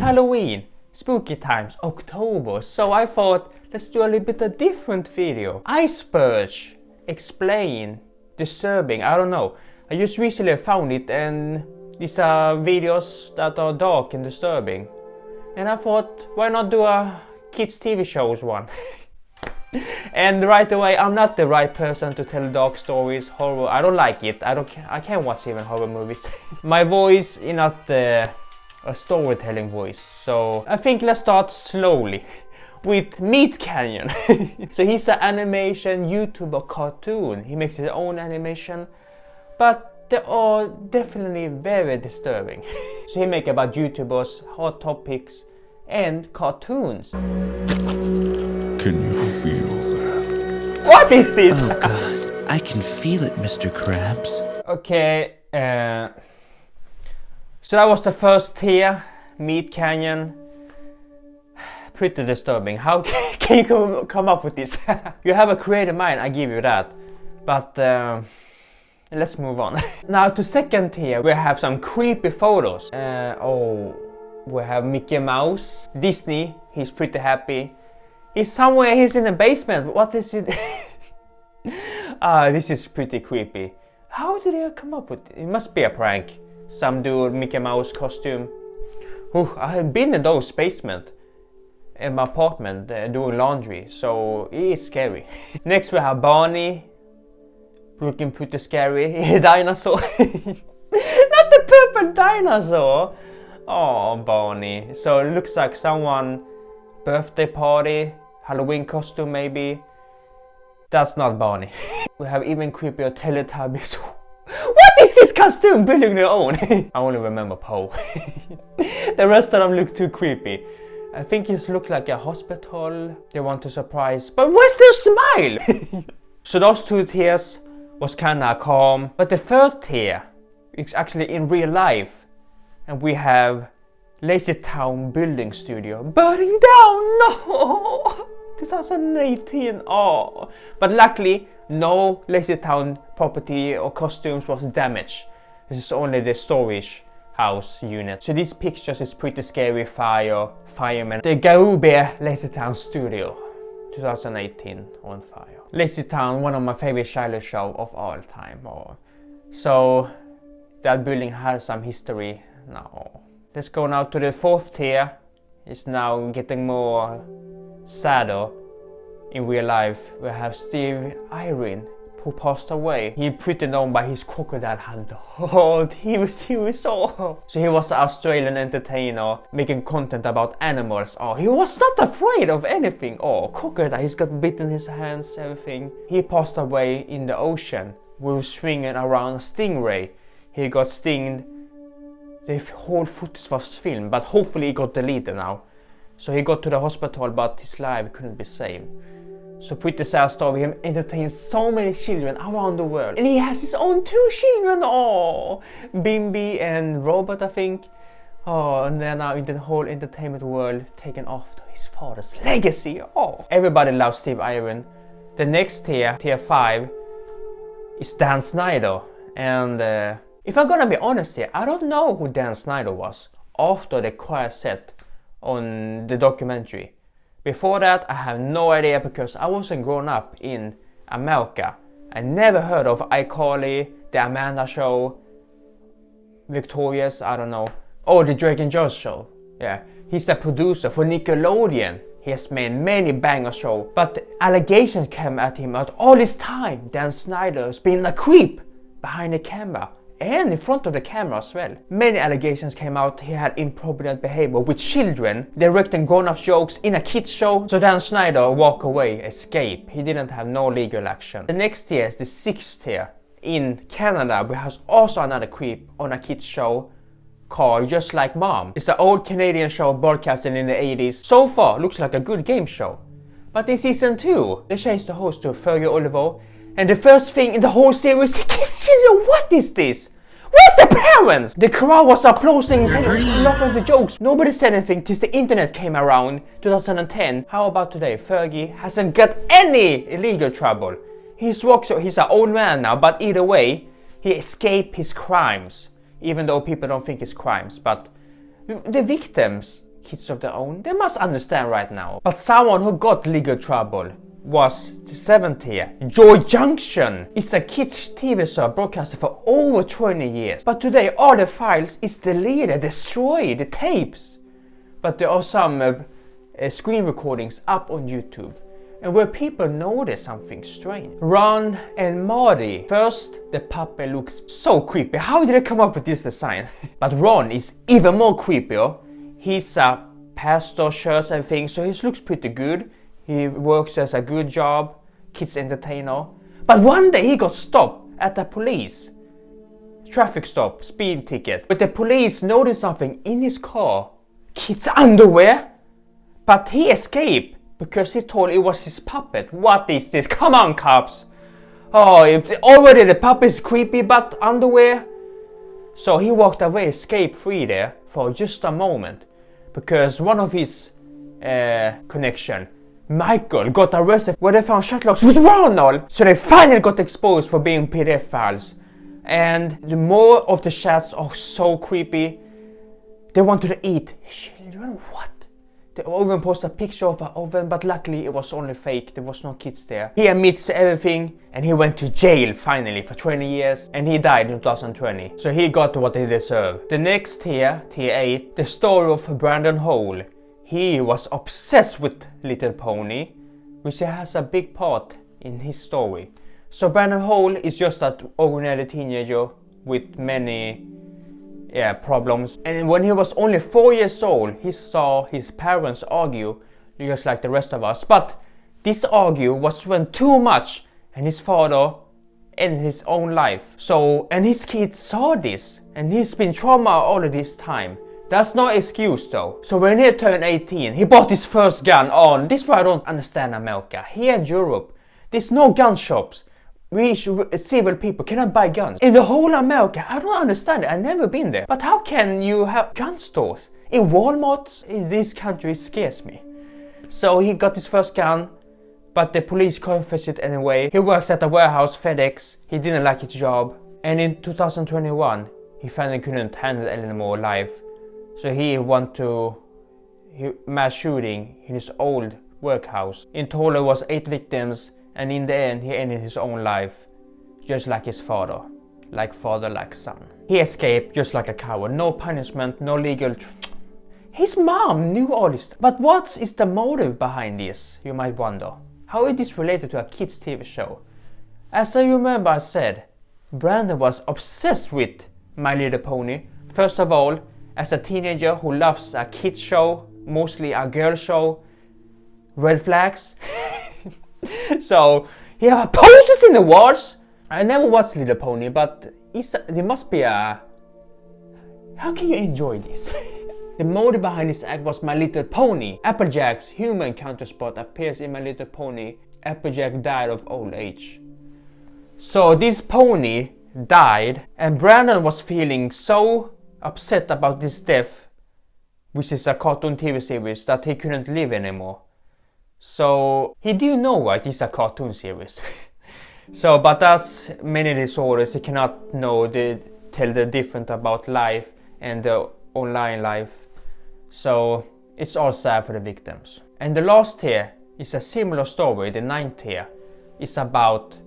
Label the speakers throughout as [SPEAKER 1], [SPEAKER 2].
[SPEAKER 1] It's Halloween, spooky times, October, so I thought let's do a little bit of different video. Iceberg, explain, disturbing, I don't know. I just recently found it and these are videos that are dark and disturbing. And I thought, why not do a kids TV shows one? And right away, I'm not the right person to tell dark stories, horror. I don't like it. I can't watch even horror movies. My voice is not a storytelling voice. So I think let's start slowly with MeatCanyon. So he's an animation YouTuber cartoon. He makes his own animation, but they are definitely very disturbing. So he makes about YouTubers, hot topics, and cartoons.
[SPEAKER 2] Can you feel that?
[SPEAKER 1] What is this?
[SPEAKER 3] Oh god, I can feel it, Mr. Krabs.
[SPEAKER 1] Okay, so that was the first tier, MeatCanyon. Pretty disturbing. How can you come up with this? You have a creative mind, I give you that. But let's move on. Now to second tier, we have some creepy photos. We have Mickey Mouse, Disney, he's pretty happy. He's somewhere, he's in the basement. What is it? This is pretty creepy. How did they come up with it? It must be a prank. Some dude, Mickey Mouse costume. I have been in those basement in my apartment doing laundry, so it is scary. Next we have Barney, looking pretty scary. Dinosaur. Not the purple dinosaur. Oh, Barney. So it looks like someone birthday party, Halloween costume maybe. That's not Barney. We have even creepier Teletubbies. What is this costume building their own? I only remember Poe. The rest of them look too creepy. I think it looks like a hospital. They want to surprise, but where's their smile? So those two tiers was kinda calm. But the third tier is actually in real life. And we have LazyTown building studio burning down. No, 2018. Oh, but luckily no LazyTown property or costumes was damaged. This is only the storage house unit. So these pictures is pretty scary. Firemen. The Garube LazyTown studio, 2018 on fire. LazyTown, one of my favorite childhood shows of all time. So that building has some history now. Let's go now to the fourth tier. It's now getting more sadder. In real life, we have Irwin, who passed away. He pretty known by his crocodile hunter. Oh, he was so he was an Australian entertainer making content about animals. Oh, he was not afraid of anything. Oh, crocodile, he's got bit in his hands, everything. He passed away in the ocean. We were swinging around a stingray. He got stinged. The whole footage was filmed, but hopefully it got deleted now. So he got to the hospital, but his life couldn't be saved. So pretty sad story. He entertains so many children around the world. And he has his own 2 children. Oh, Bimby and Robert, I think. Oh, and they're now in the whole entertainment world taken off to his father's legacy. Oh, everybody loves Steve Irwin. The next tier, tier 5, is Dan Schneider. And if I'm gonna be honest here, I don't know who Dan Schneider was after the quiet set on the documentary. Before that, I have no idea because I wasn't grown up in America. I never heard of iCarly, The Amanda Show, Victorious, I don't know. Oh, The Drake and Josh Show. Yeah, he's a producer for Nickelodeon. He has made many banger shows, but allegations came at him at all this time. Dan Schneider has been a creep behind the camera. And in front of the camera as well. Many allegations came out. He had inappropriate behavior with children, directing grown-up jokes in a kids show. So Dan Schneider walked away, escape. He didn't have no legal action. The next tier is the 6th tier. In Canada, we have also another creep on a kids show called Just Like Mom. It's an old Canadian show broadcasted in the 80s. So far, looks like a good game show. But in season 2, they changed the host to Fergie Oliver. And the first thing in the whole series, he kids children. What is this? Where's the parents? The crowd was applauding, laughing at the jokes. Nobody said anything till the internet came around, 2010. How about today? Fergie hasn't got any illegal trouble. He's an old man now, but either way, he escaped his crimes. Even though people don't think it's crimes, but the victims kids of their own. They must understand right now. But someone who got legal trouble was the 7th year. Junction is a kids TV show broadcasted for over 20 years. But today all the files is deleted, destroyed, the tapes. But there are some screen recordings up on YouTube. And where people notice something strange. Ron and Marty. First, the puppet looks so creepy. How did they come up with this design? But Ron is even more creepier. He's a pastor, church and things, so he looks pretty good. He works as a good job, kids entertainer. But one day he got stopped at the police. Traffic stop, speed ticket. But the police noticed something in his car. Kids' underwear. But he escaped. Because he thought it was his puppet. What is this? Come on, cops! Oh, already the puppet is creepy, but underwear? So he walked away, escaped free there for just a moment. Because one of his connection, Michael, got arrested where they found Shutlocks with Ronald. So they finally got exposed for being PDF files. And the more of the chats are so creepy. They wanted to eat children. What? They even posted a picture of an oven, but luckily it was only fake. There was no kids there. He admits to everything and he went to jail finally for 20 years and he died in 2020. So he got what he deserved. The next tier, tier 8, the story of Brandon Hole. He was obsessed with Little Pony, which has a big part in his story. So Brandon Hole is just an ordinary teenager with many problems. And when he was only 4 years old, he saw his parents argue, just like the rest of us. But this argue was when too much, and his father ended his own life. So, and his kids saw this, and he's been traumatized all of this time. That's no excuse though. So when he turned 18, he bought his first gun on. This is why I don't understand America. Here in Europe, there's no gun shops. We civil people cannot buy guns. In the whole America, I don't understand it. I've never been there. But how can you have gun stores? In Walmart, in this country, scares me. So he got his first gun, but the police confessed it anyway. He works at a warehouse, FedEx. He didn't like his job. And in 2021, he finally couldn't handle it anymore life. So he went to mass shooting in his old workhouse. In total, it was 8 victims. And in the end, he ended his own life, just like his father. Like father, like son. He escaped just like a coward. No punishment, no legal... His mom knew all this. But what is the motive behind this, you might wonder? How is this related to a kids' TV show? As I remember I said, Brandon was obsessed with My Little Pony. First of all, as a teenager who loves a kids show, mostly a girl show, red flags. So he have posters in the walls. I never watched Little Pony, but there must be a... How can you enjoy this? The motive behind this act was My Little Pony. Applejack's human counterpart appears in My Little Pony. Applejack died of old age. So this pony died, and Brandon was feeling so upset about this death, which is a cartoon TV series, that he couldn't live anymore. So he didn't know, right? It's a cartoon series. So, but that's many disorders. He cannot tell the difference about life and the online life. So it's all sad for the victims. And the last tier is a similar story. The 9th tier is about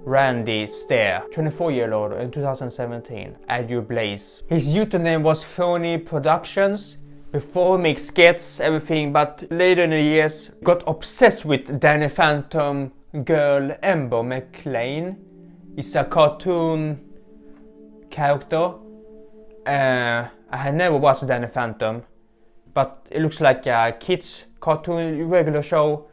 [SPEAKER 1] Randy Stair, 24-year-old in 2017, Adju Blaze. His username was Phony Productions. Before he makes skits, everything, but later in the years got obsessed with Danny Phantom girl Ember McLain. It's a cartoon character. I had never watched Danny Phantom, but it looks like a kids cartoon regular show.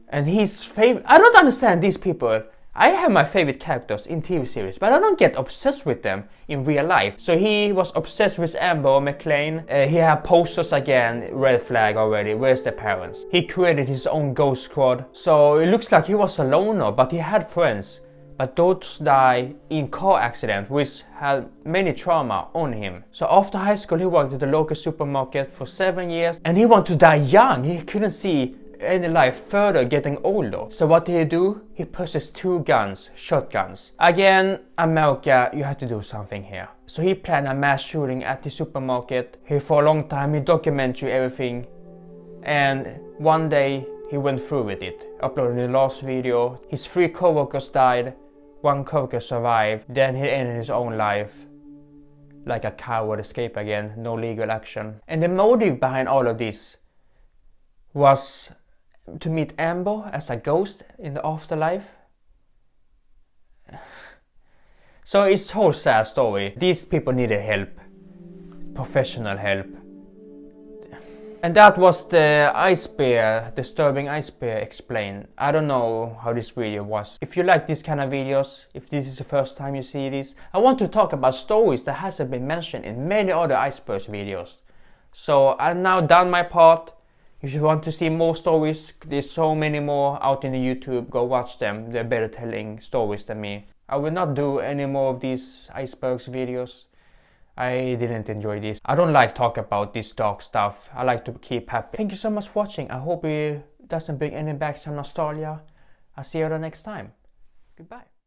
[SPEAKER 1] And his favorite, I don't understand these people. I have my favorite characters in TV series, but I don't get obsessed with them in real life. So he was obsessed with Ember McLain. He had posters again, red flag already, where's the parents? He created his own ghost squad. So it looks like he was a loner, but he had friends. But those died in car accident, which had many trauma on him. So after high school, he worked at the local supermarket for 7 years, and he wanted to die young. He couldn't see any life further getting older. So what did he do? He purchased 2 guns, shotguns. Again, America, you have to do something here. So he planned a mass shooting at the supermarket. For a long time he documented everything, and one day he went through with it, uploaded the last video. His 3 co-workers died, 1 co-worker survived, then he ended his own life. Like a coward, escape again, no legal action. And the motive behind all of this was to meet Ember as a ghost in the afterlife. So it's a whole sad story. These people needed help, professional help. And that was the iceberg, disturbing iceberg explained. I don't know how this video was. If you like this kind of videos, if this is the first time you see this, I want to talk about stories that hasn't been mentioned in many other icebergs videos. So I've now done my part. If you want to see more stories, there's so many more out in the YouTube, go watch them. They're better telling stories than me. I will not do any more of these icebergs videos. I didn't enjoy this. I don't like talk about this dark stuff. I like to keep happy. Thank you so much for watching. I hope it doesn't bring any back some nostalgia. I'll see you the next time. Goodbye.